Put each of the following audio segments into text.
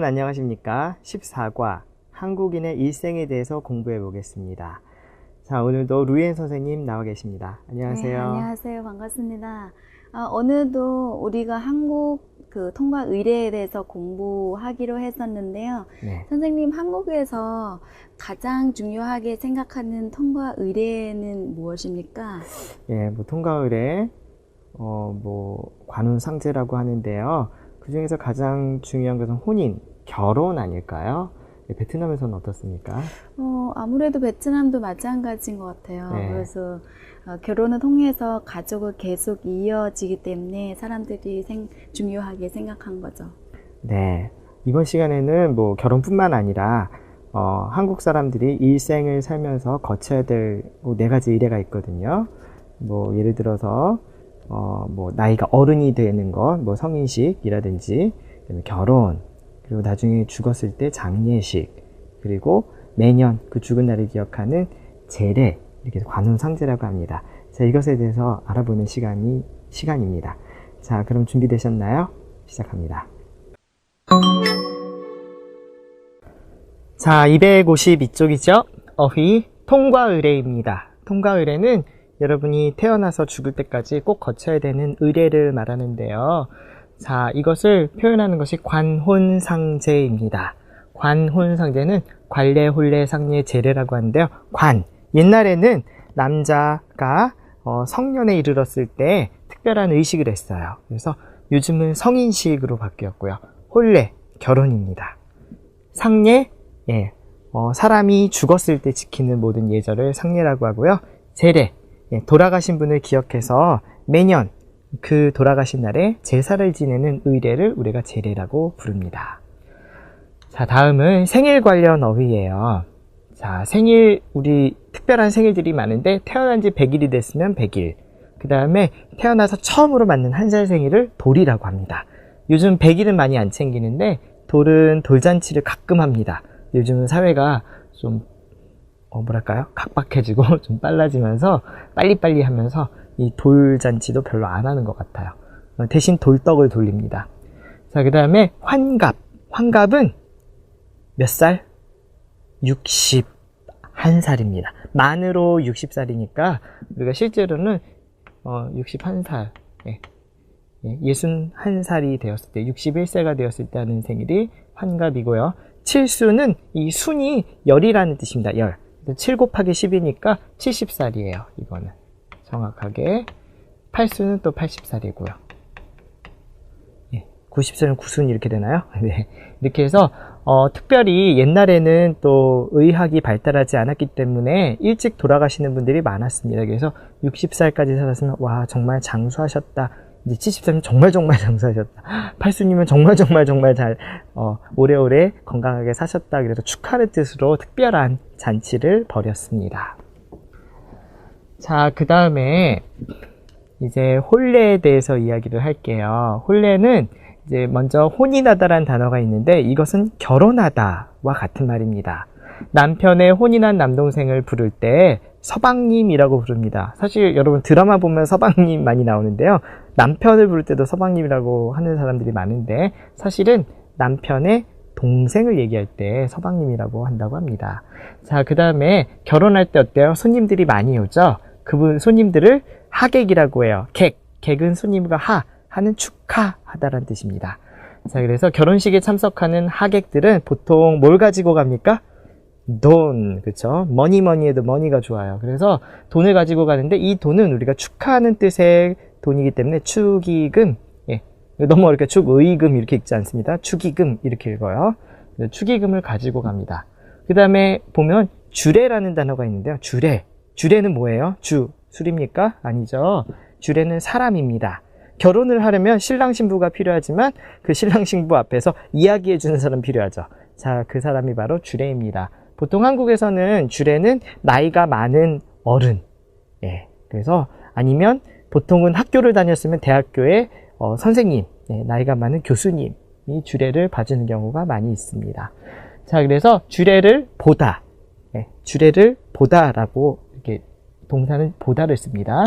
안녕하십니까? 14과 한국인의 일생에 대해서 공부해 보겠습니다. 자, 오늘도 루이엔 선생님 나와 계십니다. 안녕하세요. 네, 안녕하세요. 반갑습니다. 오늘도 우리가 한국 통과 의례에 대해서 공부하기로 했었는데요. 네. 선생님, 한국에서 가장 중요하게 생각하는 통과 의례는 무엇입니까? 예, 통과 의례, 관훈상제라고 하는데요. 그 중에서 가장 중요한 것은 혼인, 결혼 아닐까요? 베트남에서는 어떻습니까? 아무래도 베트남도 마찬가지인 것 같아요. 네. 그래서 결혼을 통해서 가족을 계속 이어지기 때문에 사람들이 중요하게 생각한 거죠. 네. 이번 시간에는 결혼뿐만 아니라 한국 사람들이 일생을 살면서 거쳐야 될 네 가지 의례가 있거든요. 예를 들어서 나이가 어른이 되는 것, 성인식이라든지 결혼, 그리고 나중에 죽었을 때 장례식, 그리고 매년 그 죽은 날을 기억하는 제례, 이렇게 관훈상제라고 합니다. 자, 이것에 대해서 알아보는 시간입니다. 자, 그럼 준비되셨나요? 시작합니다. 자, 252쪽이죠? 어휘 통과의례입니다. 통과의례는 여러분이 태어나서 죽을 때까지 꼭 거쳐야 되는 의례를 말하는데요. 자, 이것을 표현하는 것이 관혼상제입니다. 관혼상제는 관례, 혼례, 상례, 제례라고 하는데요. 옛날에는 남자가 성년에 이르렀을 때 특별한 의식을 했어요. 그래서 요즘은 성인식으로 바뀌었고요. 혼례, 결혼입니다. 상례, 사람이 죽었을 때 지키는 모든 예절을 상례라고 하고요. 제례, 돌아가신 분을 기억해서 매년 그 돌아가신 날에 제사를 지내는 의례를 우리가 제례라고 부릅니다. 자, 다음은 생일 관련 어휘예요. 자, 우리 특별한 생일들이 많은데 태어난 지 100일이 됐으면 100일. 그 다음에 태어나서 처음으로 맞는 한 살 생일을 돌이라고 합니다. 요즘 100일은 많이 안 챙기는데 돌은 돌잔치를 가끔 합니다. 요즘은 사회가 좀 각박해지고 좀 빨라지면서 빨리빨리 하면서 이 돌잔치도 별로 안 하는 것 같아요. 대신 돌떡을 돌립니다. 자, 그 다음에 환갑은 몇 살? 61살입니다. 만으로 60살이니까 우리가 실제로는 61살, 61살이 되었을 때, 61세가 되었을 때 하는 생일이 환갑이고요. 칠수는 이 순이 열이라는 뜻입니다. 열. 7 곱하기 10이니까 70살이에요. 이거는 정확하게. 팔수는 또 80살이고요. 90살은 9순 이렇게 되나요? 네. 이렇게 해서 특별히 옛날에는 또 의학이 발달하지 않았기 때문에 일찍 돌아가시는 분들이 많았습니다. 그래서 60살까지 살았으면 와, 정말 장수하셨다. 이제 70살이면 정말 장수하셨다. 8수님은 정말 잘 오래오래 건강하게 사셨다. 그래서 축하의 뜻으로 특별한 잔치를 벌였습니다. 자, 그 다음에 이제 혼례에 대해서 이야기를 할게요. 혼례는 이제 먼저 혼인하다라는 단어가 있는데 이것은 결혼하다와 같은 말입니다. 남편의 혼인한 남동생을 부를 때 서방님이라고 부릅니다. 사실 여러분 드라마 보면 서방님 많이 나오는데요. 남편을 부를 때도 서방님이라고 하는 사람들이 많은데 사실은 남편의 동생을 얘기할 때 서방님이라고 한다고 합니다. 자, 그 다음에 결혼할 때 어때요? 손님들이 많이 오죠? 손님들을 하객이라고 해요. 객은 손님과 하는 축하하다라는 뜻입니다. 자, 그래서 결혼식에 참석하는 하객들은 보통 뭘 가지고 갑니까? 돈, 그쵸? 머니해도 머니가 좋아요. 그래서 돈을 가지고 가는데 이 돈은 우리가 축하하는 뜻의 돈이기 때문에 축의금, 너무 어렵게 축의금 이렇게 읽지 않습니다. 축의금 이렇게 읽어요. 축의금을 가지고 갑니다. 그 다음에 보면 주례라는 단어가 있는데요. 주례는 뭐예요? 술입니까? 아니죠. 주례는 사람입니다. 결혼을 하려면 신랑 신부가 필요하지만 그 신랑 신부 앞에서 이야기해 주는 사람 필요하죠. 자, 그 사람이 바로 주례입니다. 보통 한국에서는 주례는 나이가 많은 어른, 그래서 아니면 보통은 학교를 다녔으면 대학교의 선생님, 나이가 많은 교수님이 주례를 봐주는 경우가 많이 있습니다. 자, 그래서 주례를 보다라고 이렇게 동사는 보다를 씁니다.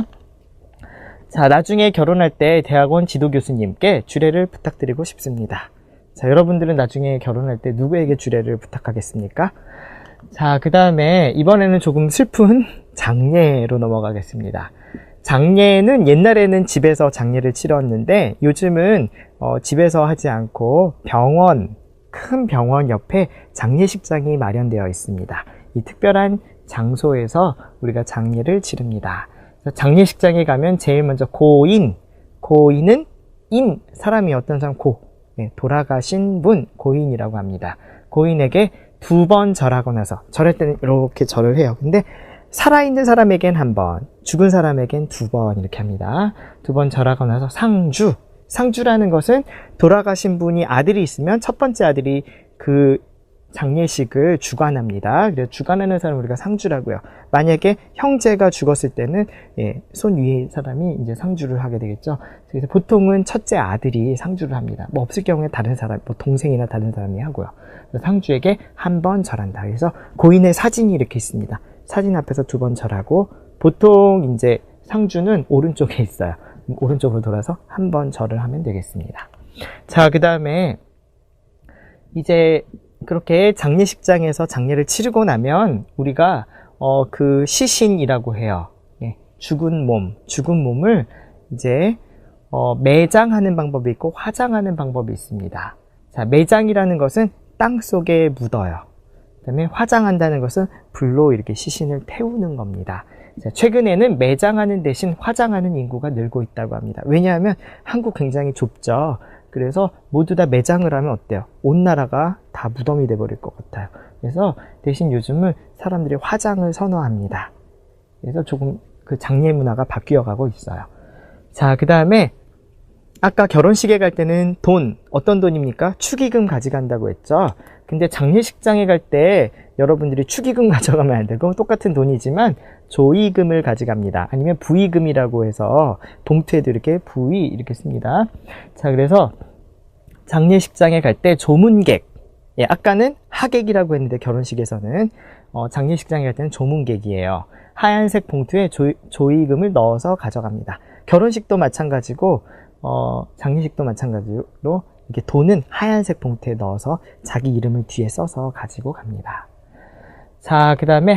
자, 나중에 결혼할 때 대학원 지도 교수님께 주례를 부탁드리고 싶습니다. 자, 여러분들은 나중에 결혼할 때 누구에게 주례를 부탁하겠습니까? 자, 그 다음에 이번에는 조금 슬픈 장례로 넘어가겠습니다. 장례는 옛날에는 집에서 장례를 치렀는데 요즘은 집에서 하지 않고 병원, 큰 병원 옆에 장례식장이 마련되어 있습니다. 이 특별한 장소에서 우리가 장례를 치릅니다. 장례식장에 가면 제일 먼저 고인은 사람이 어떤 사람 돌아가신 분, 고인이라고 합니다. 고인에게 2번 절하고 나서, 절할 때는 이렇게 절을 해요. 근데 살아있는 사람에겐 1번, 죽은 사람에겐 2번 이렇게 합니다. 2번 절하고 나서 상주라는 것은 돌아가신 분이 아들이 있으면 첫 번째 아들이 그 장례식을 주관합니다. 그래서 주관하는 사람을 우리가 상주라고요. 만약에 형제가 죽었을 때는 손 위에 사람이 이제 상주를 하게 되겠죠. 그래서 보통은 첫째 아들이 상주를 합니다. 뭐 없을 경우에 다른 사람, 뭐 동생이나 다른 사람이 하고요. 상주에게 1번 절한다. 그래서 고인의 사진이 이렇게 있습니다. 사진 앞에서 2번 절하고, 보통 이제 상주는 오른쪽에 있어요. 오른쪽으로 돌아서 1번 절을 하면 되겠습니다. 자, 그 다음에 이제 그렇게 장례식장에서 장례를 치르고 나면 우리가 그 시신이라고 해요. 죽은 몸을 이제 매장하는 방법이 있고 화장하는 방법이 있습니다. 자, 매장이라는 것은 땅 속에 묻어요. 그다음에 화장한다는 것은 불로 이렇게 시신을 태우는 겁니다. 자, 최근에는 매장하는 대신 화장하는 인구가 늘고 있다고 합니다. 왜냐하면 한국 굉장히 좁죠. 그래서 모두 다 매장을 하면 어때요? 온 나라가 다 무덤이 돼버릴 것 같아요. 그래서 대신 요즘은 사람들이 화장을 선호합니다. 그래서 조금 그 장례 문화가 바뀌어 가고 있어요. 자, 그 다음에 아까 결혼식에 갈 때는 어떤 돈입니까? 축의금 가져간다고 했죠. 근데 장례식장에 갈 때 여러분들이 축의금 가져가면 안 되고 똑같은 돈이지만 조의금을 가져갑니다. 아니면 부의금이라고 해서 봉투에도 이렇게 부의 이렇게 씁니다. 자, 그래서 장례식장에 갈 때 조문객, 아까는 하객이라고 했는데 결혼식에서는 장례식장에 갈 때는 조문객이에요. 하얀색 봉투에 조의금을 넣어서 가져갑니다. 결혼식도 마찬가지고 장례식도 마찬가지로 이렇게 돈은 하얀색 봉투에 넣어서 자기 이름을 뒤에 써서 가지고 갑니다. 자, 그 다음에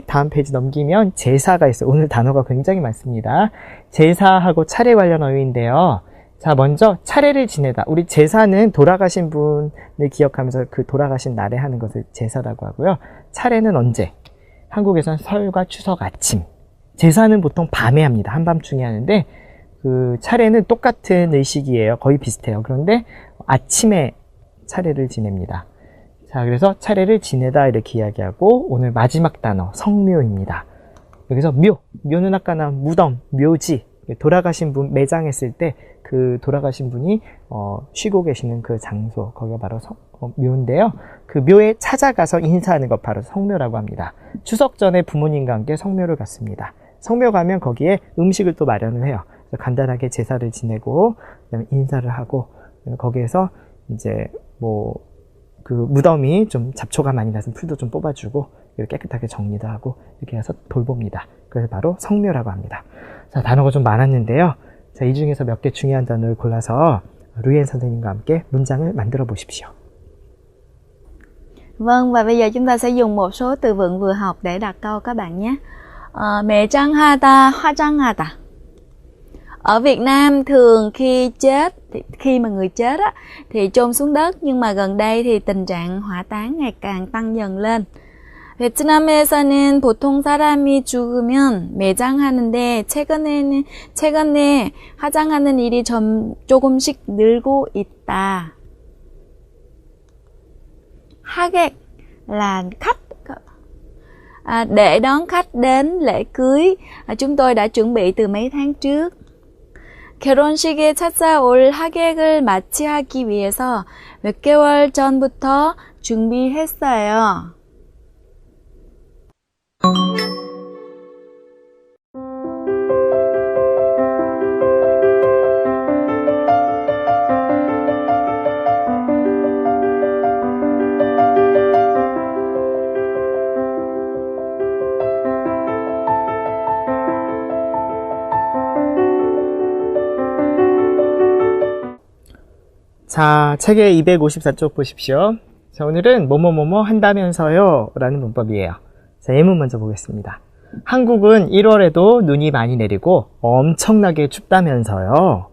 다음 페이지 넘기면 제사가 있어요. 오늘 단어가 굉장히 많습니다. 제사하고 차례 관련 어휘인데요. 자, 먼저 차례를 지내다. 우리 제사는 돌아가신 분을 기억하면서 그 돌아가신 날에 하는 것을 제사라고 하고요. 차례는 언제? 한국에서는 설과 추석 아침. 제사는 보통 밤에 합니다. 한밤중에 하는데 그 차례는 똑같은 의식이에요. 거의 비슷해요. 그런데 아침에 차례를 지냅니다. 자, 그래서 차례를 지내다 이렇게 이야기하고 오늘 마지막 단어 성묘입니다. 여기서 묘는 아까 나온 무덤, 묘지, 돌아가신 분 매장했을 때 그 돌아가신 분이 쉬고 계시는 그 장소, 거기가 바로 묘인데요. 그 묘에 찾아가서 인사하는 것 바로 성묘라고 합니다. 추석 전에 부모님과 함께 성묘를 갔습니다. 성묘 가면 거기에 음식을 또 마련을 해요. 간단하게 제사를 지내고 그다음에 인사를 하고 거기에서 이제 그 무덤이 좀 잡초가 많이 나서 풀도 좀 뽑아주고 깨끗하게 정리도 하고 이렇게 해서 돌봅니다. 그래서 바로 성묘라고 합니다. 자, 단어가 좀 많았는데요. 자, 이 중에서 몇 개 중요한 단어를 골라서 루이엔 선생님과 함께 문장을 만들어 보십시오. Vâng, và bây giờ chúng ta sẽ dùng một số từ vựng vừa học để đặt câu các bạn nhé. 매장하다, 화장하다. Ở Việt Nam thường khi mà người chết á, thì chôn xuống đất, nhưng mà gần đây thì tình trạng hỏa táng ngày càng tăng dần lên. 베트남에서는 보통 사람이 죽으면 매장하는데 최근에 화장하는 일이 조금씩 늘고 있다. 하객 là khách. Để đón khách đến lễ cưới, chúng tôi đã chuẩn bị từ mấy tháng trước. 결혼식에 찾아올 하객을 맞이하기 위해서 몇 개월 전부터 준비했어요. 자, 책의 254쪽 보십시오. 자, 오늘은 뭐뭐뭐뭐 한다면서요 라는 문법이에요. 자, 예문 먼저 보겠습니다. 한국은 1월에도 눈이 많이 내리고 엄청나게 춥다면서요.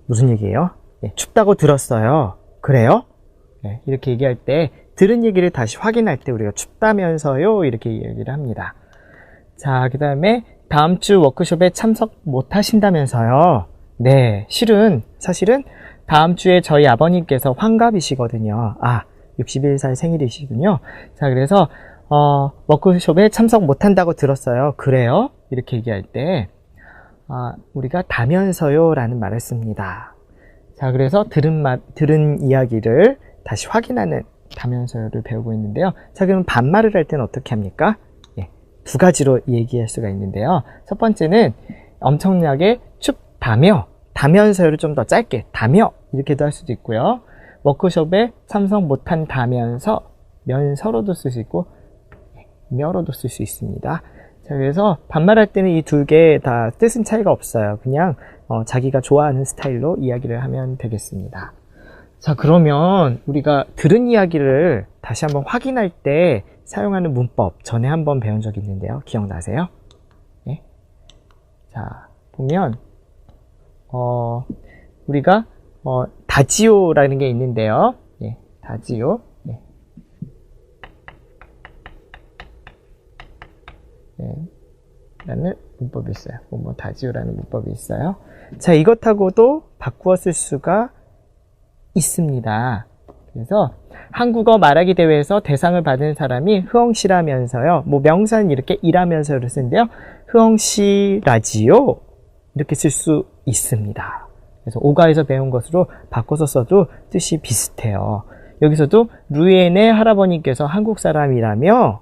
무슨 얘기예요? 네, 춥다고 들었어요. 그래요? 네, 이렇게 얘기할 때 들은 얘기를 다시 확인할 때 우리가 춥다면서요 이렇게 얘기를 합니다. 자, 그 다음에 다음 주 워크숍에 참석 못 하신다면서요. 네, 사실은 다음 주에 저희 아버님께서 환갑이시거든요. 61살 생일이시군요. 자, 그래서 워크숍에 참석 못 한다고 들었어요. 그래요? 이렇게 얘기할 때 우리가 다면서요 라는 말을 씁니다. 자, 그래서 들은 이야기를 다시 확인하는 다면서요를 배우고 있는데요. 자, 그럼 반말을 할 때는 어떻게 합니까? 예, 두 가지로 얘기할 수가 있는데요. 첫 번째는 엄청나게 춥다며, 다면서요를 좀 더 짧게 다며 이렇게도 할 수도 있고요. 워크숍에 참석 못한다면서 면서로도 쓸 수 있고며로도 쓸 수 있습니다. 자, 그래서 반말할 때는 이 두 개 다 뜻은 차이가 없어요. 그냥 자기가 좋아하는 스타일로 이야기를 하면 되겠습니다. 자, 그러면 우리가 들은 이야기를 다시 한번 확인할 때 사용하는 문법 전에 한번 배운 적이 있는데요. 기억나세요? 네? 자, 보면 우리가 다지오라는 게 있는데요. 네, 다지오. 네. 네. 라는 문법이 있어요. 다지오라는 문법이 있어요. 자, 이것하고도 바꾸어 쓸 수가 있습니다. 그래서 한국어 말하기 대회에서 대상을 받은 사람이 흐엉씨라면서요. 명사는 이렇게 이라면서를 쓰는데요. 흐엉씨라지요. 이렇게 쓸 수 있습니다. 그래서 오가에서 배운 것으로 바꿔서 써도 뜻이 비슷해요. 여기서도 루엔의 할아버님께서 한국 사람이라며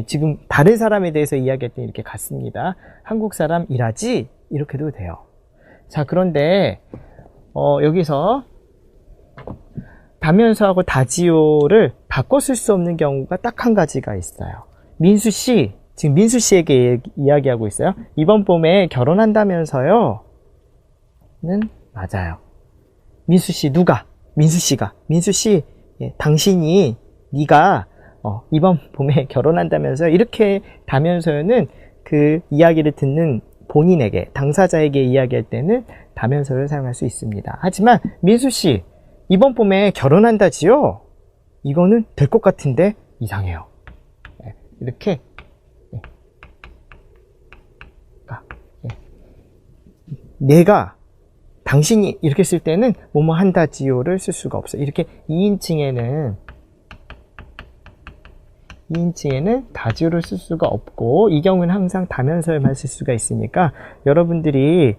지금 다른 사람에 대해서 이야기할 때 이렇게 같습니다. 한국 사람이라지 이렇게도 돼요. 자, 그런데 여기서 다면서하고 다지오를 바꿔 쓸 수 없는 경우가 딱 한 가지가 있어요. 민수씨, 지금 민수씨에게 이야기하고 있어요. 이번 봄에 결혼한다면서요? 는 맞아요. 민수씨 누가? 민수씨가. 민수씨, 당신이 네가 이번 봄에 결혼한다면서 이렇게 다면서요는 그 이야기를 듣는 본인에게, 당사자에게 이야기할 때는 다면서를 사용할 수 있습니다. 하지만 민수씨 이번 봄에 결혼한다지요? 이거는 될 것 같은데 이상해요. 이렇게 내가, 당신이 이렇게 쓸 때는 뭐뭐 한다지요를 쓸 수가 없어요. 이렇게 2인칭에는 다지오를 쓸 수가 없고, 이 경우는 항상 다면서만 쓸 수가 있으니까 여러분들이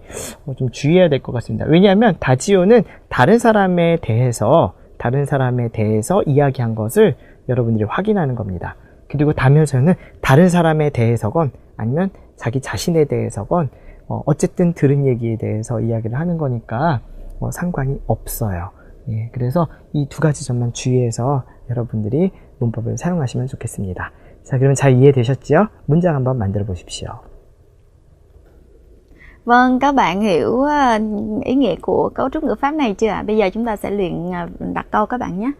좀 주의해야 될 것 같습니다. 왜냐하면 다지오는 다른 사람에 대해서 이야기한 것을 여러분들이 확인하는 겁니다. 그리고 다면서는 다른 사람에 대해서건 아니면 자기 자신에 대해서건 어쨌든 들은 얘기에 대해서 이야기를 하는 거니까 상관이 없어요. 예, 그래서 이 두 가지 점만 주의해서 여러분들이 문법을 사용하시면 좋겠습니다. 자, 그러면 잘 이해되셨죠? 문장 한번 만들어 보십시오. Vâng, các bạn hiểu ý nghĩa của cấu trúc ngữ pháp này chưa ạ? Bây giờ chúng ta sẽ luyện đặt câu các bạn nhé.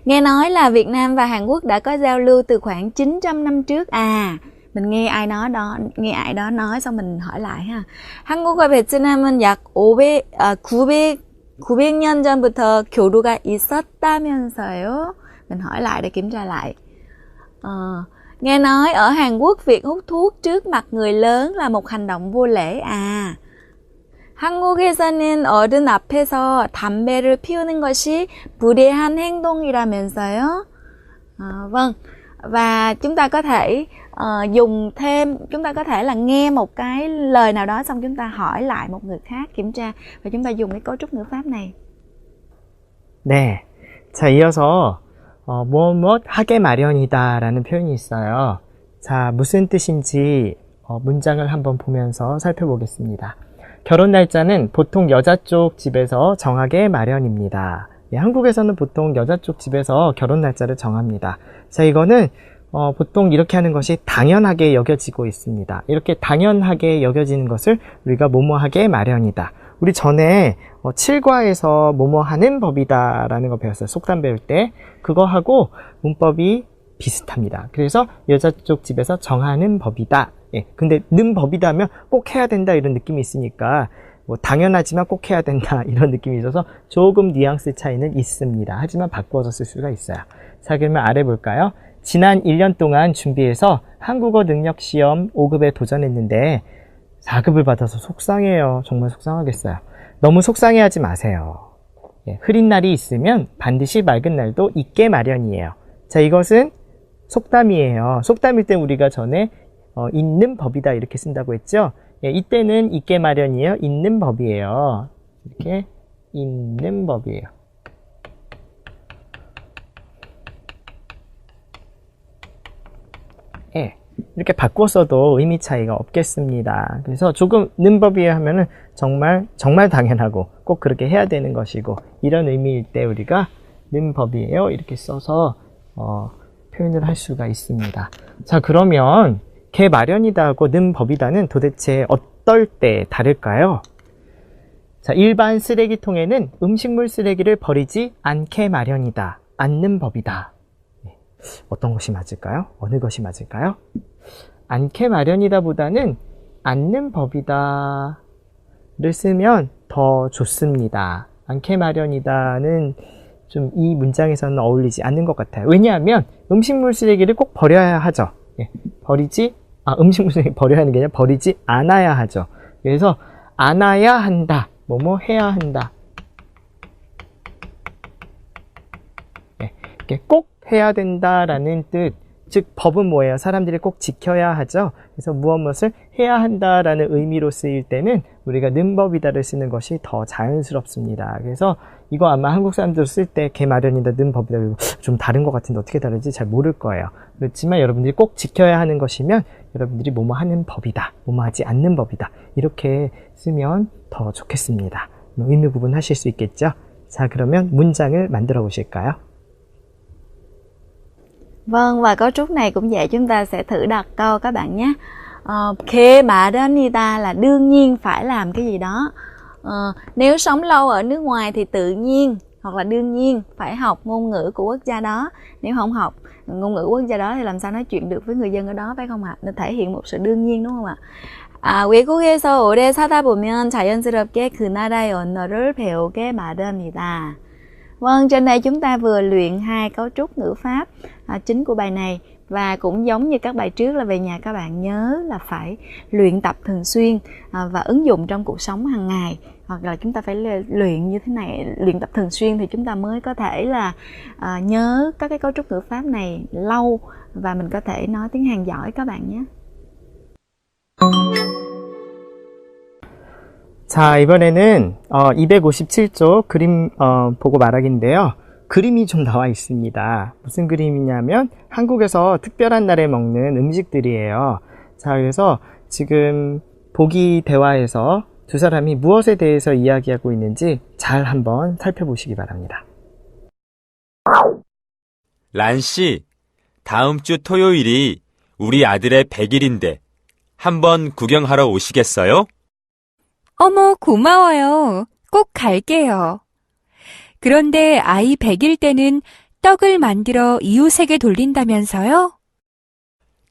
Nghe nói là Việt Nam và Hàn Quốc đã có giao lưu từ khoảng 900 năm trước. Mình nghe ai đó nói xong mình hỏi lại ha. 한국과 베트남은 약 900년 전부터 교류가 있었다면서요? Mình hỏi lại để kiểm tra lại. Nghe nói ở Hàn Quốc việc hút thuốc trước mặt người lớn là một hành động vô lễ. 한국에서는 어른 앞에서 담배를 피우는 것이 무례한 행동이라면서요? Vâng. Và chúng ta có thể chúng ta có thể là nghe một cái lời nào đó xong chúng ta hỏi lại một người khác kiểm tra, và chúng ta dùng cái cấu trúc ngữ pháp này. 네. 자, 이어서 무엇 하게 마련이다 라는 표현이 있어요. 자, 무슨 뜻인지 문장을 한번 보면서 살펴보겠습니다. 결혼 날짜는 보통 여자 쪽 집에서 정하게 마련입니다. 예, 한국에서는 보통 여자 쪽 집에서 결혼 날짜를 정합니다. 자, 이거는 보통 이렇게 하는 것이 당연하게 여겨지고 있습니다. 이렇게 당연하게 여겨지는 것을 우리가 뭐뭐하게 마련이다, 우리 전에 7과에서 뭐뭐 하는 법이다 라는 거 배웠어요. 속담 배울 때. 그거하고 문법이 비슷합니다. 그래서 여자 쪽 집에서 정하는 법이다. 예, 근데 는 법이다 하면 꼭 해야 된다 이런 느낌이 있으니까 뭐 당연하지만 꼭 해야 된다 이런 느낌이 있어서 조금 뉘앙스 차이는 있습니다. 하지만 바꿔서 쓸 수가 있어요. 자, 그러면 아래 볼까요? 지난 1년 동안 준비해서 한국어 능력 시험 5급에 도전했는데 4급을 받아서 속상해요. 정말 속상하겠어요. 너무 속상해하지 마세요. 예, 흐린 날이 있으면 반드시 맑은 날도 있게 마련이에요. 자, 이것은 속담이에요. 속담일 때 우리가 전에 있는 법이다 이렇게 쓴다고 했죠. 예, 이때는 있게 마련이에요. 있는 법이에요. 이렇게 있는 법이에요. 예, 이렇게 바꿔서도 의미 차이가 없겠습니다. 그래서 조금 는 법이에요 하면은 정말 당연하고 꼭 그렇게 해야 되는 것이고 이런 의미일 때 우리가 는 법이에요 이렇게 써서 표현을 할 수가 있습니다. 자, 그러면 개 마련이다 하고 는 법이다는 도대체 어떨 때 다를까요? 자, 일반 쓰레기통에는 음식물 쓰레기를 버리지 않게 마련이다. 않는 법이다. 어떤 것이 맞을까요? 어느 것이 맞을까요? 않게 마련이다 보다는 않는 법이다를 쓰면 더 좋습니다. 않게 마련이다는 좀 이 문장에서는 어울리지 않는 것 같아요. 왜냐하면 음식물 쓰레기를 꼭 버려야 하죠. 예, 음식물 쓰레기 버려야 하는 게 아니라 버리지 않아야 하죠. 그래서 않아야 한다. 뭐뭐 해야 한다. 예, 이렇게 꼭 해야 된다라는 뜻, 즉 법은 뭐예요? 사람들이 꼭 지켜야 하죠. 그래서 무엇을 해야 한다라는 의미로 쓰일 때는 우리가 는 법이다를 쓰는 것이 더 자연스럽습니다. 그래서 이거 아마 한국 사람들 쓸 때 개 마련이다, 는 법이다 좀 다른 것 같은데 어떻게 다르지 잘 모를 거예요. 그렇지만 여러분들이 꼭 지켜야 하는 것이면 여러분들이 뭐뭐 하는 법이다, 뭐뭐 하지 않는 법이다 이렇게 쓰면 더 좋겠습니다. 의미 구분하실 수 있겠죠? 자, 그러면 문장을 만들어 보실까요? Vâng, và cấu trúc này cũng vậy, chúng ta sẽ thử đặt câu các bạn nhé. Khê mà Danida là đương nhiên phải làm cái gì đó. Nếu sống lâu ở nước ngoài thì tự nhiên hoặc là đương nhiên phải học ngôn ngữ của quốc gia đó. Nếu không học ngôn ngữ quốc gia đó thì làm sao nói chuyện được với người dân ở đó, phải không ạ? Nên thể hiện một sự đương nhiên, đúng không ạ? 외국에서 오래 사다 보면 자연스럽게 그 나라의 언어를 배우게 마련이다. Vâng, trên đây chúng ta vừa luyện hai cấu trúc ngữ pháp chính của bài này. Và cũng giống như các bài trước là về nhà các bạn nhớ là phải luyện tập thường xuyên và ứng dụng trong cuộc sống hàng ngày. Hoặc là chúng ta phải luyện như thế này, luyện tập thường xuyên thì chúng ta mới có thể là nhớ các cái cấu trúc ngữ pháp này lâu và mình có thể nói tiếng Hàn giỏi các bạn nhé. 자, 이번에는 257쪽 그림 보고 말하기인데요. 그림이 좀 나와 있습니다. 무슨 그림이냐면 한국에서 특별한 날에 먹는 음식들이에요. 자, 그래서 지금 보기 대화에서 두 사람이 무엇에 대해서 이야기하고 있는지 잘 한번 살펴보시기 바랍니다. 란씨, 다음 주 토요일이 우리 아들의 100일인데 한번 구경하러 오시겠어요? 어머, 고마워요. 꼭 갈게요. 그런데 아이 100일 때는 떡을 만들어 이웃에게 돌린다면서요?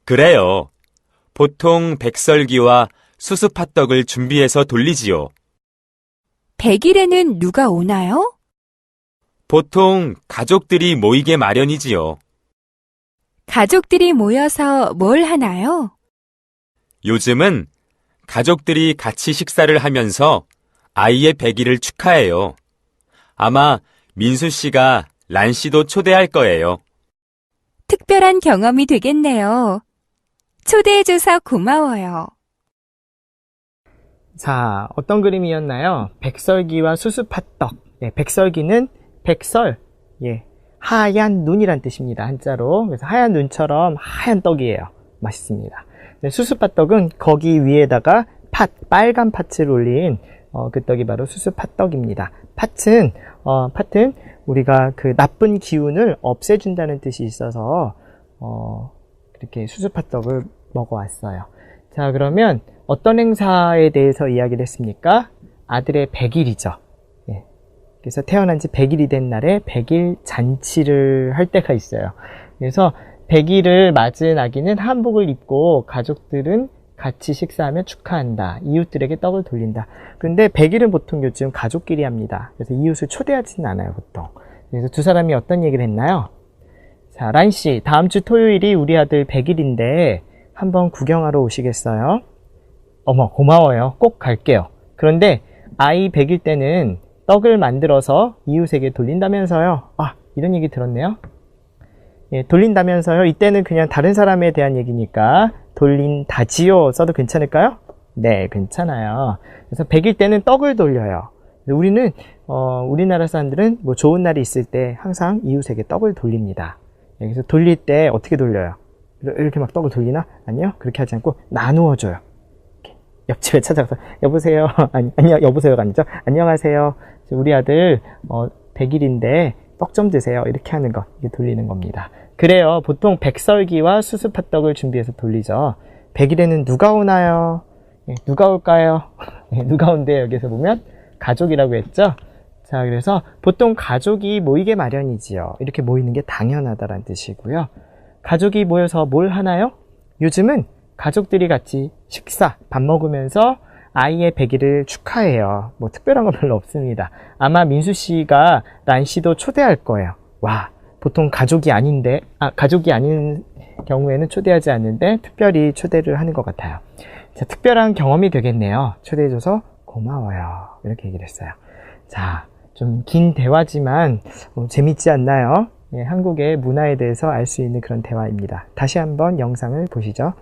그래요. 보통 백설기와 수수팥떡을 준비해서 돌리지요. 100일에는 누가 오나요? 보통 가족들이 모이게 마련이지요. 가족들이 모여서 뭘 하나요? 요즘은 가족들이 같이 식사를 하면서 아이의 100일을 축하해요. 아마 민수 씨가 란 씨도 초대할 거예요. 특별한 경험이 되겠네요. 초대해줘서 고마워요. 자, 어떤 그림이었나요? 백설기와 수수팥떡. 예, 백설기는 백설, 예, 하얀 눈이란 뜻입니다. 한자로. 그래서 하얀 눈처럼 하얀 떡이에요. 맛있습니다. 네, 수수팥떡은 거기 위에다가 빨간 팥을 올린 그 떡이 바로 수수팥떡입니다. 팥은 우리가 그 나쁜 기운을 없애준다는 뜻이 있어서 그렇게 수수팥떡을 먹어왔어요. 자, 그러면 어떤 행사에 대해서 이야기를 했습니까? 아들의 100일이죠. 예. 그래서 태어난 지 100일이 된 날에 100일 잔치를 할 때가 있어요. 그래서 100일을 맞은 아기는 한복을 입고 가족들은 같이 식사하며 축하한다. 이웃들에게 떡을 돌린다. 그런데 100일은 보통 요즘 가족끼리 합니다. 그래서 이웃을 초대하지는 않아요, 보통. 그래서 두 사람이 어떤 얘기를 했나요? 자, 란씨, 다음 주 토요일이 우리 아들 100일인데 한번 구경하러 오시겠어요? 어머, 고마워요. 꼭 갈게요. 그런데 아이 100일 때는 떡을 만들어서 이웃에게 돌린다면서요. 아, 이런 얘기 들었네요. 예, 돌린다면서요. 이때는 그냥 다른 사람에 대한 얘기니까 돌린다지요 써도 괜찮을까요? 네, 괜찮아요. 그래서 100일 때는 떡을 돌려요. 우리는 우리나라 사람들은 뭐 좋은 날이 있을 때 항상 이웃에게 떡을 돌립니다. 예, 그래서 돌릴 때 어떻게 돌려요? 이렇게 막 떡을 돌리나? 아니요. 그렇게 하지 않고 나누어 줘요. 옆집에 찾아가서 여보세요. 아니요, 여보세요가 아니죠. 안녕하세요. 우리 아들 100일인데 떡 좀 드세요. 이렇게 하는 거, 이게 돌리는 겁니다. 그래요. 보통 백설기와 수수팥떡을 준비해서 돌리죠. 100일에는 누가 오나요? 예, 누가 올까요? 예, 누가 온대요? 여기서 보면 가족이라고 했죠. 자, 그래서 보통 가족이 모이게 마련이지요. 이렇게 모이는 게 당연하다라는 뜻이고요. 가족이 모여서 뭘 하나요? 요즘은 가족들이 같이 식사, 밥 먹으면서 아이의 100일을 축하해요. 뭐 특별한 건 별로 없습니다. 아마 민수 씨가 란 씨도 초대할 거예요. 와, 보통 가족이 아닌 경우에는 초대하지 않는데 특별히 초대를 하는 것 같아요. 자, 특별한 경험이 되겠네요. 초대해줘서 고마워요. 이렇게 얘기를 했어요. 자, 좀 긴 대화지만 재밌지 않나요? 예, 한국의 문화에 대해서 알 수 있는 그런 대화입니다. 다시 한번 영상을 보시죠.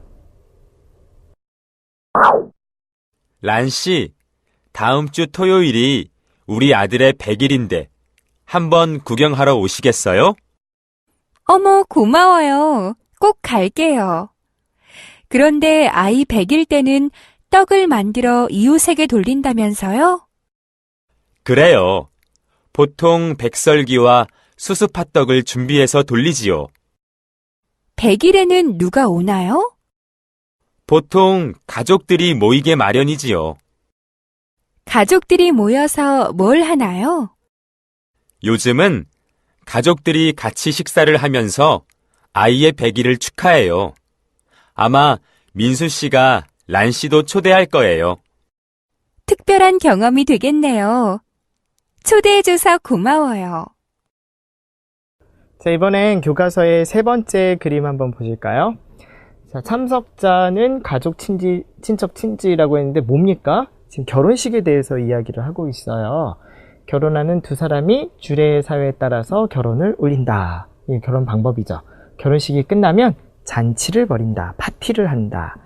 란씨, 다음 주 토요일이 우리 아들의 100일인데 한번 구경하러 오시겠어요? 어머, 고마워요. 꼭 갈게요. 그런데 아이 100일 때는 떡을 만들어 이웃에게 돌린다면서요? 그래요. 보통 백설기와 수수팥떡을 준비해서 돌리지요. 100일에는 누가 오나요? 보통 가족들이 모이게 마련이지요. 가족들이 모여서 뭘 하나요? 요즘은 가족들이 같이 식사를 하면서 아이의 100일을 축하해요. 아마 민수 씨가 란 씨도 초대할 거예요. 특별한 경험이 되겠네요. 초대해줘서 고마워요. 자, 이번엔 교과서의 세 번째 그림 한번 보실까요? 자, 참석자는 가족, 친척, 친지라고 했는데 뭡니까? 지금 결혼식에 대해서 이야기를 하고 있어요. 결혼하는 두 사람이 주례 사회에 따라서 결혼을 올린다. 이게 결혼 방법이죠. 결혼식이 끝나면 잔치를 벌인다. 파티를 한다.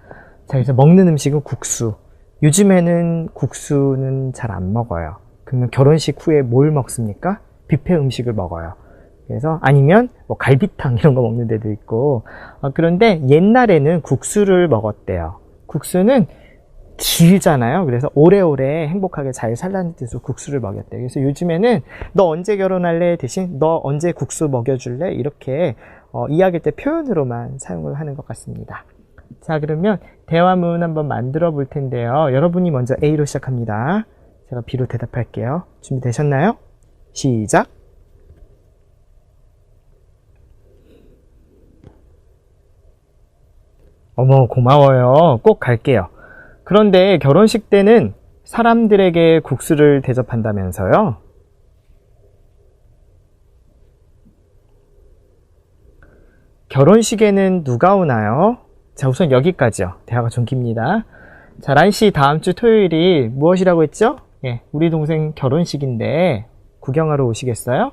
자, 그래서 먹는 음식은 국수. 요즘에는 국수는 잘 안 먹어요. 그러면 결혼식 후에 뭘 먹습니까? 뷔페 음식을 먹어요. 그래서 아니면 뭐 갈비탕 이런 거 먹는 데도 있고, 그런데 옛날에는 국수를 먹었대요. 국수는 길잖아요. 그래서 오래오래 행복하게 잘 살라는 뜻으로 국수를 먹였대요. 그래서 요즘에는 너 언제 결혼할래? 대신 너 언제 국수 먹여줄래? 이렇게 이야기할 때 표현으로만 사용을 하는 것 같습니다. 자, 그러면 대화문 한번 만들어 볼 텐데요. 여러분이 먼저 A로 시작합니다. 제가 B로 대답할게요. 준비되셨나요? 시작! 어머, 고마워요. 꼭 갈게요. 그런데 결혼식 때는 사람들에게 국수를 대접한다면서요? 결혼식에는 누가 오나요? 자, 우선 여기까지요. 대화가 좀 깁니다. 자, 란씨 다음 주 토요일이 무엇이라고 했죠? 예, 우리 동생 결혼식인데 구경하러 오시겠어요?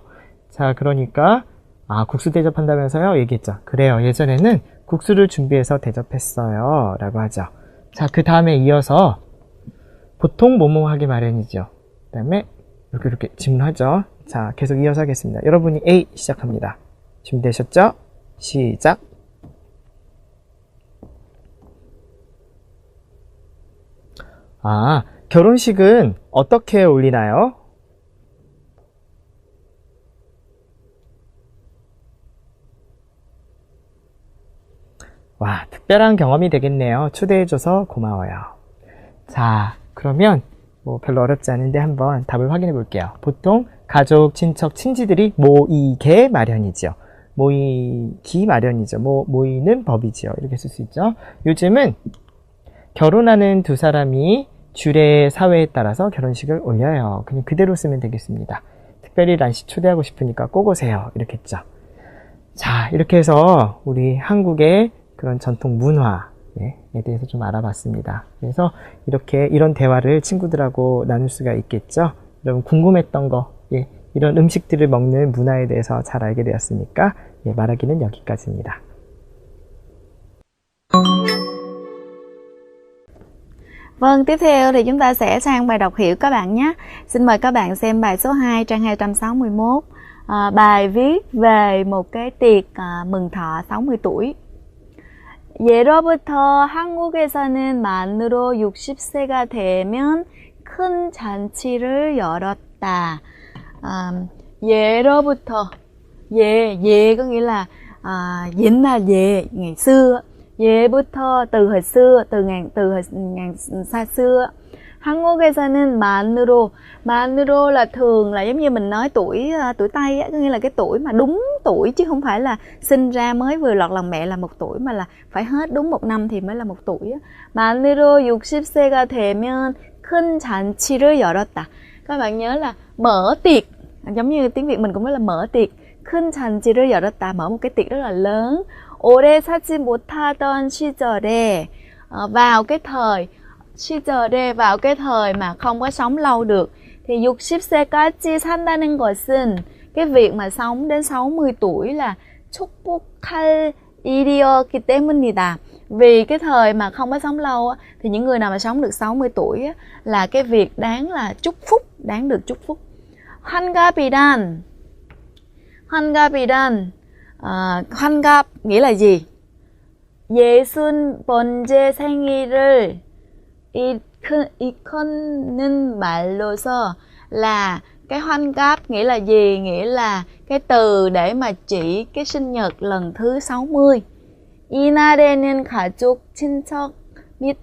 자, 그러니까 국수 대접한다면서요? 얘기했죠. 그래요. 예전에는 국수를 준비해서 대접했어요. 라고 하죠. 자, 그 다음에 이어서 보통 뭐뭐 하기 마련이죠. 그 다음에 이렇게 질문하죠. 자, 계속 이어서 하겠습니다. 여러분이 A 시작합니다. 준비되셨죠? 시작! 결혼식은 어떻게 올리나요? 와, 특별한 경험이 되겠네요. 초대해줘서 고마워요. 자, 그러면 뭐 별로 어렵지 않은데 한번 답을 확인해 볼게요. 보통 가족, 친척, 친지들이 모이게 마련이죠. 모이기 마련이죠. 모이는 법이죠. 이렇게 쓸 수 있죠. 요즘은 결혼하는 두 사람이 주례 사회에 따라서 결혼식을 올려요. 그냥 그대로 쓰면 되겠습니다. 특별히 란씨 초대하고 싶으니까 꼭 오세요. 이렇게 했죠. 자, 이렇게 해서 우리 한국의 그런 전통 문화에 대해서 좀 알아봤습니다. 그래서 이렇게 이런 대화를 친구들하고 나눌 수가 있겠죠. 여러분 궁금했던 거, 이런 음식들을 먹는 문화에 대해서 잘 알게 되었으니까 말하기는 여기까지입니다. Vâng, tiếp theo thì chúng ta sẽ sang bài đọc hiểu các bạn nhé. Xin mời các bạn xem bài số 2 trang 261. Bài viết về một cái tiệc mừng thọ 60 tuổi. 예로부터 한국에서는 만으로 60세가 되면 큰 잔치를 열었다. 예로부터 예 có nghĩa là 옛날 ngày xưa. 예부터 từ hồi xưa, từ ngàn xa xưa. 한국에서는 만으로 là thường là giống như mình nói tuổi Tây á, có nghĩa là cái tuổi mà đúng tuổi chứ không phải là sinh ra mới vừa lọt lòng mẹ là 1 tuổi, mà là phải hết đúng 1 năm thì mới là 1 tuổi á. 만으로 60세가 되면 큰 잔치를 열었다. Các bạn nhớ là mở tiệc, giống như tiếng Việt mình cũng nói là mở tiệc. 큰 잔치를 열었다, mở một cái tiệc rất là lớn. 오래 살지 못하던 시절에 vào cái thời mà không có sống lâu được, thì 60세까지 산다는 것은 cái việc mà sống đến 60 tuổi là 축복할 일이었기 때문이다. Vì cái thời mà không có sống lâu á, thì những người nào mà sống được 60 tuổi á, là cái việc đáng là chúc phúc, đáng được chúc phúc. 환갑이란 환갑 nghĩa là gì? 60번째 생일을 일컫는 말로서 là cái 환갑 nghĩa là gì? Nghĩa là cái từ để mà chỉ cái sinh nhật lần thứ 60. 이날에는 가족, 친척 및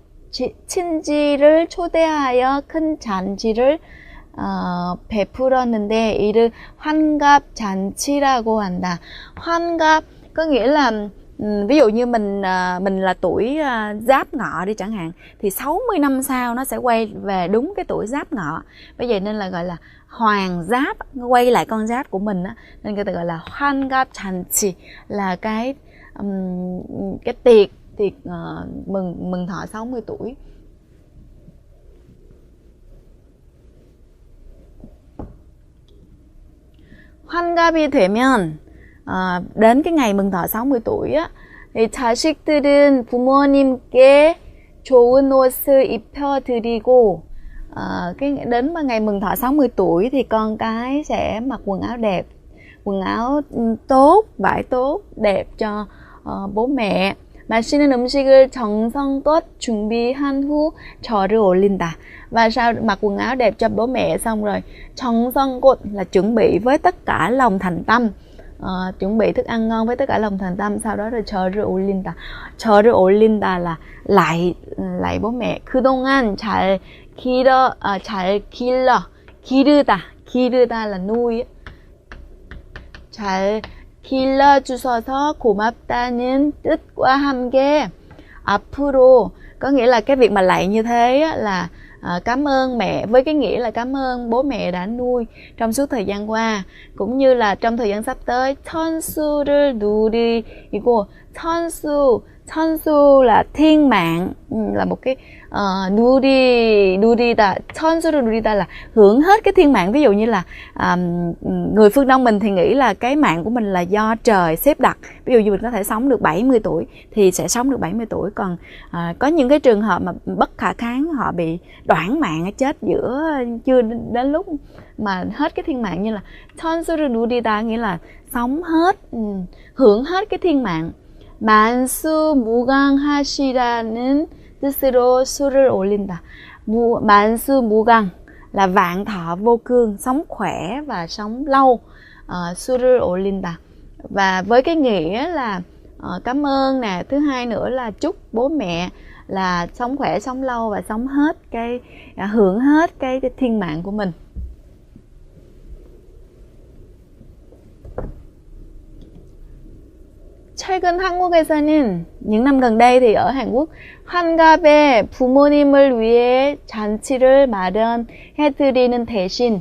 친지를 초대하여 큰 잔치를 베풀었는데 이를 환갑 잔치라고 한다. 환갑 có nghĩa là ví dụ như mình là tuổi Giáp Ngọ đi chẳng hạn, thì 60 năm sau nó sẽ quay về đúng cái tuổi Giáp Ngọ. Bởi vậy nên là gọi là hoàng giáp, nó quay lại con giáp của mình á, nên người ta gọi là 환갑 잔치, là cái tiệc mừng thọ 60 tuổi. 환갑이 되면 đến cái ngày mừng thọ 60 tuổi á, thì 자식들은 부모님께 좋은 옷을 입혀드리고 đến mà ngày mừng thọ 60 tuổi thì con cái sẽ mặc quần áo đẹp, quần áo tốt, vải tốt, đẹp cho bố mẹ. 맛있는 음식을 정성껏 준비한 후 절을 올린다. Và sau mặc quần áo đẹp cho bố mẹ xong rồi, 정성껏 là chuẩn bị với tất cả lòng thành tâm, chuẩn bị thức ăn ngon với tất cả lòng thành tâm. Sau đó rồi 절을 올린다. 절을 올린다 là lại bố mẹ. 그동안 잘 기르다 là nuôi. 잘 길러주셔서 고맙다는 뜻과 함께 앞으로, có nghĩa là cái việc mà lạy như thế là cảm ơn mẹ, với cái nghĩa là cảm ơn bố mẹ đã nuôi trong suốt thời gian qua, cũng như là trong thời gian sắp tới. 천수를 누리고, 천수 là thiên mạng, là một cái 누리다, 천수를 누리다 là hưởng hết cái thiên mạng. Ví dụ như là người phương Đông mình thì nghĩ là cái mạng của mình là do trời xếp đặt. Ví dụ như mình có thể sống được 70 tuổi thì sẽ sống được 70 tuổi. Còn có những cái trường hợp mà bất khả kháng, họ bị đoạn mạng, chết giữa chưa đến lúc mà hết cái thiên mạng, như là 천수를 누리다 nghĩa là sống hết, hưởng hết cái thiên mạng. 만수무강하시라는 뜻으로 수를 올린다. 만수무강 là vạn thọ vô cương, sống khỏe và sống lâu. 수를 올린다. Và với cái nghĩa là cảm ơn nè, thứ hai nữa là chúc bố mẹ là sống khỏe, sống lâu và sống hết cái hưởng hết cái thiên mạng của mình. 최근 한국에서는 những năm gần đây thì ở Hàn Quốc 환갑에 부모님을 위해 잔치를 마련해드리는 대신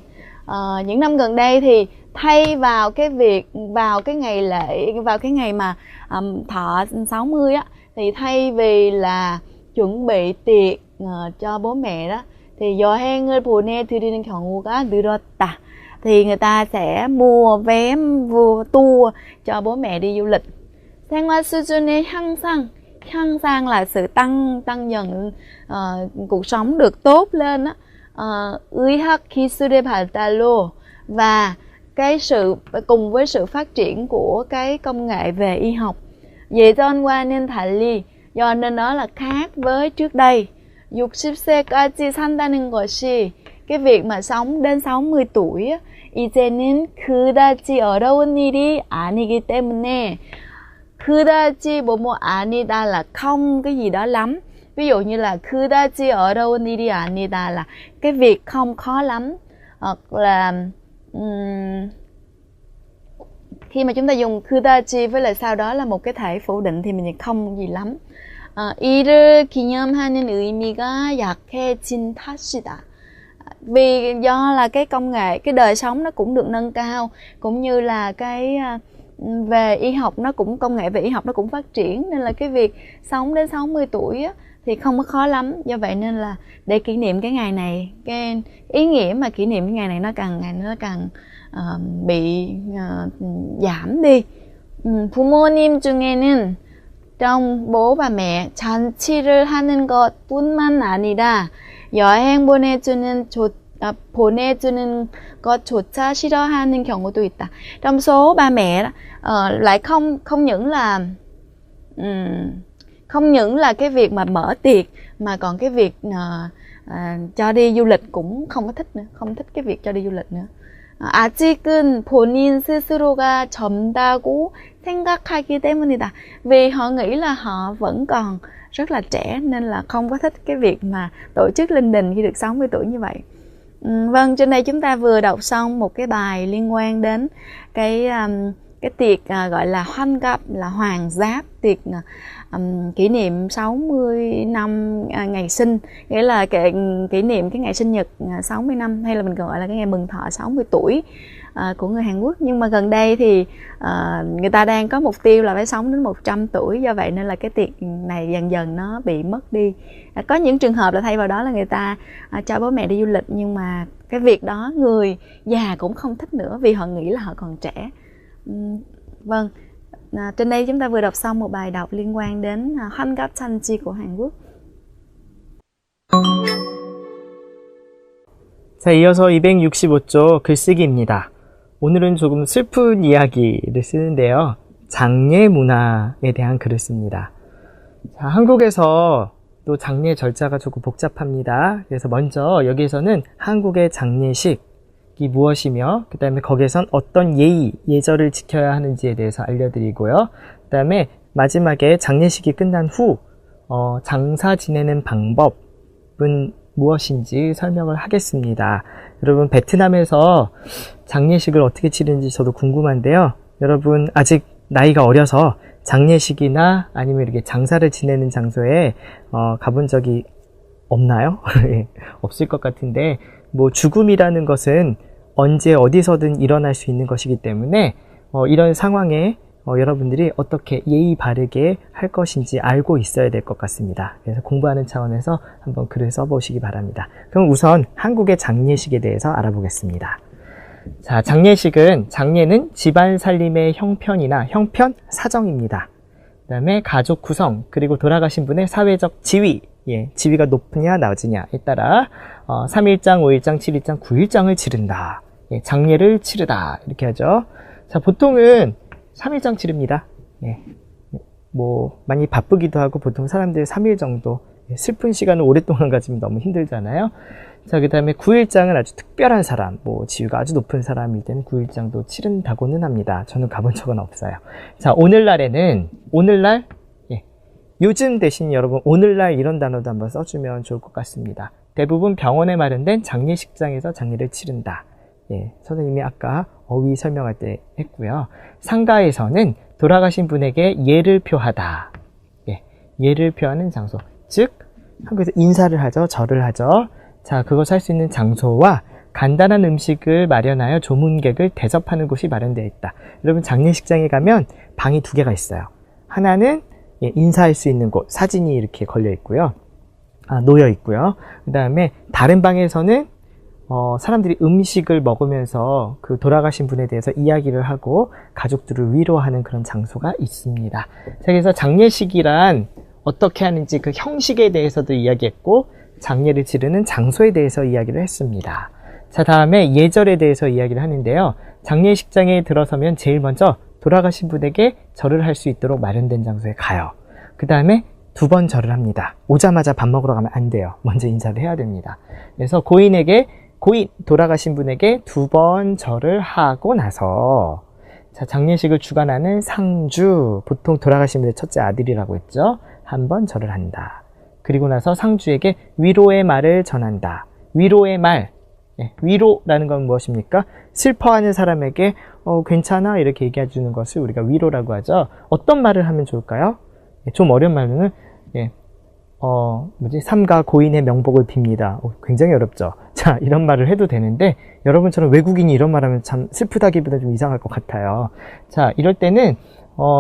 những năm gần đây thì thay vào cái việc vào cái ngày lễ, vào cái ngày mà thọ 60 á, thì thay vì là chuẩn bị tiệc cho bố mẹ đó thì 여행을 보내드리는 경우가 늘었다. Thì người ta sẽ mua vé tour cho bố mẹ đi du lịch. 생활 수준의 향상 là sự tăng dần, cuộc sống được tốt lên á. 의학 기술의 발달로 và cái sự cùng với sự phát triển của cái công nghệ về y học. 예전과는 달리, do nên nó là khác với trước đây. 60세까지 산다는 것이, cái việc mà sống đến 60 tuổi á, 이제는 그다지 어려운 일이 아니기 때문에, 그다지 뭐뭐 아니다 là không cái gì đó lắm. Ví dụ như là 그다지 어려운 일이 아니다 là cái việc không khó lắm. Hoặc là khi mà chúng ta dùng 그다지 với lại sau đó là một cái thể phủ định thì mình không gì lắm. 이를 기념하는 의미가 약해진 탓이다. Vì do là cái công nghệ, cái đời sống nó cũng được nâng cao, cũng như là cái về y học nó cũng, công nghệ về y học nó cũng phát triển, nên là cái việc sống đến 60 tuổi á, thì không có khó lắm. Do vậy nên là để kỷ niệm cái ngày này, cái ý nghĩa mà kỷ niệm cái ngày này nó càng bị giảm đi. 부모님 중에는 trong bố và mẹ 잔치를 하는 것뿐만 아니라 여행 보내주는 것조차 싫어하는 경우도 있다. Trong số ba mẹ đó, lại không những là cái việc mà mở tiệc, mà còn cái việc cho đi du lịch cũng không có thích nữa, không thích cái việc cho đi du lịch nữa. 아직은 본인 스스로가 젊다고 생각하기 때문이다. Vì họ nghĩ là họ vẫn còn rất là trẻ nên là không có thích cái việc mà tổ chức linh đình khi được 60 tuổi như vậy. Vâng, trên đây chúng ta vừa đọc xong một cái bài liên quan đến cái tiệc gọi là 환갑, là hoàng giáp, tiệc kỷ niệm 60 năm ngày sinh, nghĩa là kỷ niệm cái ngày sinh nhật 60 năm, hay là mình còn gọi là cái ngày mừng thọ 60 tuổi của người Hàn Quốc. Nhưng mà gần đây thì người ta đang có mục tiêu là phải sống đến 100 tuổi, do vậy nên là cái tiệc này dần dần nó bị mất đi. Có những trường hợp là thay vào đó là người ta cho bố mẹ đi du lịch, nhưng mà cái việc đó người già cũng không thích nữa vì họ nghĩ là họ còn trẻ. Vâng, trên đây chúng ta vừa đọc xong một bài đọc liên quan đến 환갑 잔치 của Hàn Quốc. 자, 이어서 265조 글쓰기입니다. 오늘은 조금 슬픈 이야기를 쓰는데요. 장례 문화에 대한 글을 씁니다. 자, 한국에서 또 장례 절차가 조금 복잡합니다. 그래서 먼저 여기에서는 한국의 장례식이 무엇이며, 그 다음에 거기에선 어떤 예절을 지켜야 하는지에 대해서 알려드리고요. 그 다음에 마지막에 장례식이 끝난 후 장사 지내는 방법은 무엇인지 설명을 하겠습니다. 여러분, 베트남에서 장례식을 어떻게 치르는지 저도 궁금한데요. 여러분 아직 나이가 어려서 장례식이나 아니면 이렇게 장사를 지내는 장소에 가본 적이 없나요? 없을 것 같은데, 뭐 죽음이라는 것은 언제 어디서든 일어날 수 있는 것이기 때문에 이런 상황에 여러분들이 어떻게 예의 바르게 할 것인지 알고 있어야 될 것 같습니다. 그래서 공부하는 차원에서 한번 글을 써보시기 바랍니다. 그럼 우선 한국의 장례식에 대해서 알아보겠습니다. 자, 장례는 집안 살림의 형편, 사정입니다. 그 다음에 가족 구성, 그리고 돌아가신 분의 사회적 지위, 지위가 높으냐 낮으냐에 따라 3일장, 5일장, 7일장, 9일장을 치른다. 장례를 치르다, 이렇게 하죠. 자, 보통은 3일장 치릅니다. 뭐 많이 바쁘기도 하고 보통 사람들 3일 정도, 슬픈 시간을 오랫동안 가지면 너무 힘들잖아요. 자, 그 다음에 9일장은 아주 특별한 사람, 뭐 지위가 아주 높은 사람일 때는 9일장도 치른다고는 합니다. 저는 가본 적은 없어요. 자, 오늘날 요즘 대신 여러분 오늘날 이런 단어도 한번 써주면 좋을 것 같습니다. 대부분 병원에 마련된 장례식장에서 장례를 치른다. 예, 선생님이 아까 어휘 설명할 때 했고요. 상가에서는 돌아가신 분에게 예를 표하다. 예, 예를 표하는 장소. 즉 한국에서 인사를 하죠. 절을 하죠. 자, 그것을 할 수 있는 장소와 간단한 음식을 마련하여 조문객을 대접하는 곳이 마련되어 있다. 여러분 장례식장에 가면 방이 2개가 있어요. 하나는 인사할 수 있는 곳, 사진이 이렇게 걸려 있고요. 놓여 있고요. 그 다음에 다른 방에서는 사람들이 음식을 먹으면서 그 돌아가신 분에 대해서 이야기를 하고 가족들을 위로하는 그런 장소가 있습니다. 자, 그래서 장례식이란 어떻게 하는지 그 형식에 대해서도 이야기했고 장례를 치르는 장소에 대해서 이야기를 했습니다. 자, 다음에 예절에 대해서 이야기를 하는데요. 장례식장에 들어서면 제일 먼저 돌아가신 분에게 절을 할 수 있도록 마련된 장소에 가요. 그 다음에 2번 절을 합니다. 오자마자 밥 먹으러 가면 안 돼요. 먼저 인사를 해야 됩니다. 그래서 돌아가신 분에게 2번 절을 하고 나서 자, 장례식을 주관하는 상주, 보통 돌아가신 분의 첫째 아들이라고 했죠. 1번 절을 한다. 그리고 나서 상주에게 위로의 말을 전한다. 위로의 말. 위로라는 건 무엇입니까? 슬퍼하는 사람에게 괜찮아 이렇게 얘기해 주는 것을 우리가 위로라고 하죠. 어떤 말을 하면 좋을까요? 좀 어려운 말로는 삼가 고인의 명복을 빕니다. 굉장히 어렵죠. 자, 이런 말을 해도 되는데 여러분처럼 외국인이 이런 말하면 참 슬프다기보다 좀 이상할 것 같아요. 자, 이럴 때는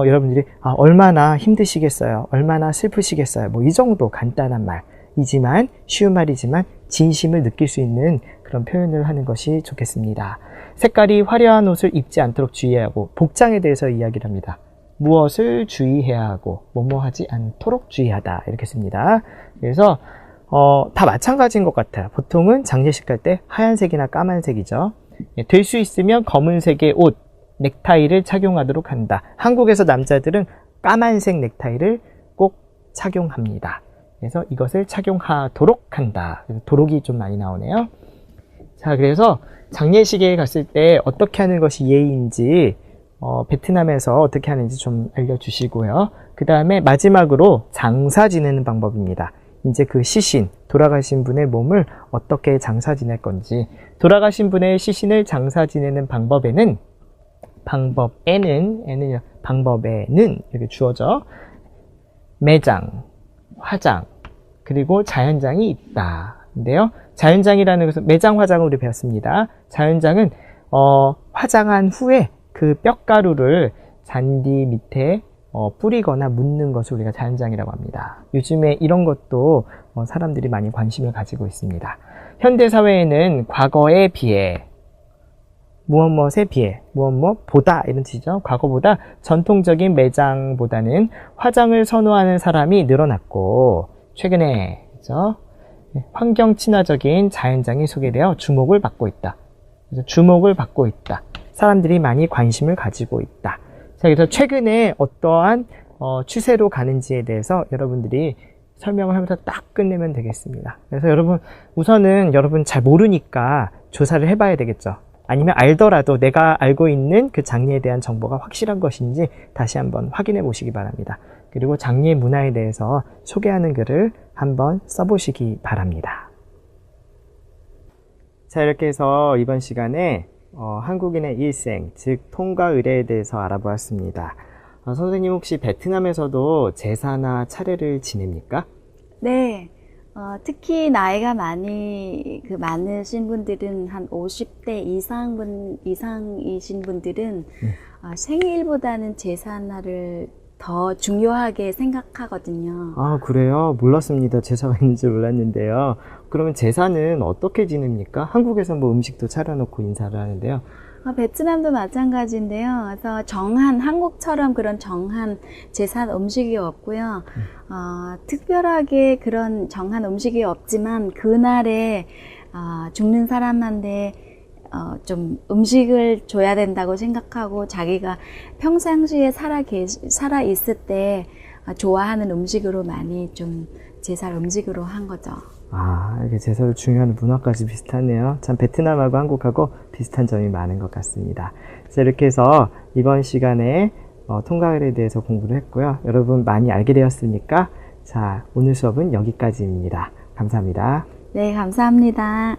여러분들이 얼마나 힘드시겠어요? 얼마나 슬프시겠어요? 뭐 이 정도 간단한 말이지만 쉬운 말이지만 진심을 느낄 수 있는 그런 표현을 하는 것이 좋겠습니다. 색깔이 화려한 옷을 입지 않도록 주의해야 하고 복장에 대해서 이야기를 합니다. 무엇을 주의해야 하고 뭐뭐 하지 않도록 주의하다 이렇게 씁니다. 그래서 다 마찬가지인 것 같아요. 보통은 장례식 갈 때 하얀색이나 까만색이죠. 될 수 있으면 검은색의 옷, 넥타이를 착용하도록 한다. 한국에서 남자들은 까만색 넥타이를 꼭 착용합니다. 그래서 이것을 착용하도록 한다. 도록이 좀 많이 나오네요. 자, 그래서 장례식에 갔을 때 어떻게 하는 것이 예의인지 베트남에서 어떻게 하는지 좀 알려주시고요. 그 다음에 마지막으로 장사 지내는 방법입니다. 이제 그 시신, 돌아가신 분의 몸을 어떻게 장사 지낼 건지, 돌아가신 분의 시신을 장사 지내는 방법에는 이렇게 주어져 매장, 화장, 그리고 자연장이 있다. 인데요. 자연장이라는 것은 매장, 화장을 우리 배웠습니다. 자연장은 화장한 후에 그 뼈가루를 잔디 밑에 뿌리거나 묻는 것을 우리가 자연장이라고 합니다. 요즘에 이런 것도 사람들이 많이 관심을 가지고 있습니다. 현대사회에는 과거에 비해 무엇에 비해 보다 이런 뜻이죠. 과거보다 전통적인 매장보다는 화장을 선호하는 사람이 늘어났고 최근에 그렇죠? 환경 친화적인 자연장이 소개되어 주목을 받고 있다. 그래서 주목을 받고 있다. 사람들이 많이 관심을 가지고 있다. 자, 그래서 최근에 어떠한 추세로 가는지에 대해서 여러분들이 설명을 하면서 딱 끝내면 되겠습니다. 그래서 여러분 우선은 여러분 잘 모르니까 조사를 해봐야 되겠죠. 아니면 알더라도 내가 알고 있는 그 장례에 대한 정보가 확실한 것인지 다시 한번 확인해 보시기 바랍니다. 그리고 장례 문화에 대해서 소개하는 글을 한번 써보시기 바랍니다. 자, 이렇게 해서 이번 시간에 한국인의 일생, 즉 통과 의례에 대해서 알아보았습니다. 선생님 혹시 베트남에서도 제사나 차례를 지냅니까? 네. 특히 나이가 많으신 분들은 한 50대 이상이신 분들은 생일보다는 제사날을 더 중요하게 생각하거든요. 아, 그래요? 몰랐습니다. 제사가 있는지 몰랐는데요. 그러면 제사는 어떻게 지냅니까? 한국에서 뭐 음식도 차려놓고 인사를 하는데요. 베트남도 마찬가지인데요. 그래서 한국처럼 그런 정한 제사 음식이 없고요. 특별하게 그런 정한 음식이 없지만 그날에 죽는 사람한테 좀 음식을 줘야 된다고 생각하고 자기가 평상시에 살아 있을 때 좋아하는 음식으로 많이 좀 제사 음식으로 한 거죠. 이렇게 제사를 중요한 문화까지 비슷하네요. 참 베트남하고 한국하고 비슷한 점이 많은 것 같습니다. 그래서 이렇게 해서 이번 시간에 통과에 대해서 공부를 했고요. 여러분 많이 알게 되었으니까 자, 오늘 수업은 여기까지입니다. 감사합니다. 네, 감사합니다.